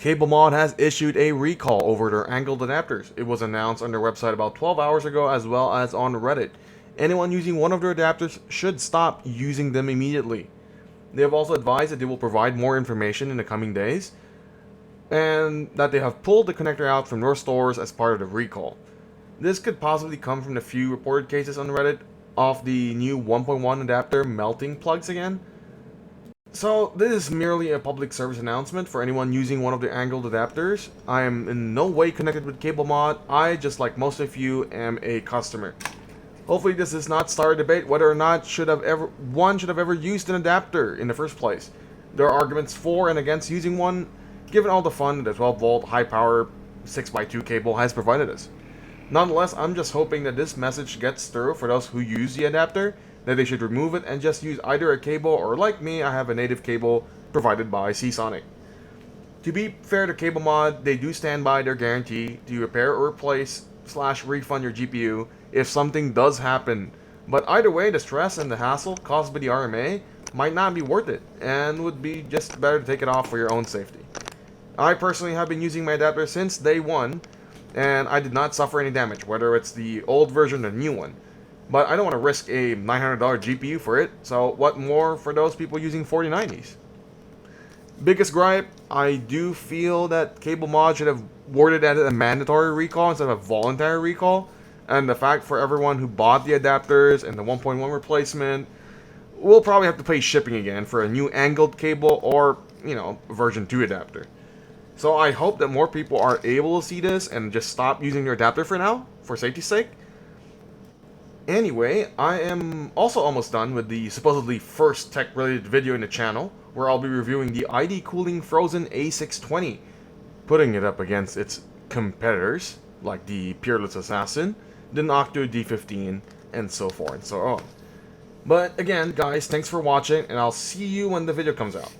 Cablemod has issued a recall over their angled adapters. It was announced on their website about 12 hours ago as well as on Reddit. Anyone using one of their adapters should stop using them immediately. They have also advised that they will provide more information in the coming days and that they have pulled the connector out from their stores as part of the recall. This could possibly come from the few reported cases on Reddit of the new 1.1 adapter melting plugs again. So this is merely a public service announcement for anyone using one of the angled adapters. I am in no way connected with Cablemod. I, just like most of you, am a customer. Hopefully this does not start a debate whether or not one should have ever used an adapter in the first place. There are arguments for and against using one, given all the fun that the 12-volt high-power 6x2 cable has provided us. Nonetheless, I'm just hoping that this message gets through for those who use the adapter, that they should remove it and just use either a cable, or like me, I have a native cable provided by Seasonic. To be fair to Cablemod, they do stand by their guarantee to repair or replace / refund your GPU if something does happen. But either way, the stress and the hassle caused by the RMA might not be worth it, and would be just better to take it off for your own safety. I personally have been using my adapter since day one, and I did not suffer any damage, whether it's the old version or the new one. But I don't want to risk a $900 GPU for it, so what more for those people using 4090s? Biggest gripe, I do feel that Cablemod should have worded it as a mandatory recall instead of a voluntary recall, and the fact for everyone who bought the adapters and the 1.1 replacement will probably have to pay shipping again for a new angled cable or, version 2 adapter. So I hope that more people are able to see this and just stop using their adapter for now, for safety's sake. Anyway, I am also almost done with the supposedly first tech-related video in the channel, where I'll be reviewing the ID Cooling Frozen A620, putting it up against its competitors, like the Peerless Assassin, the Noctua D15, and so forth and so on. But again, guys, thanks for watching, and I'll see you when the video comes out.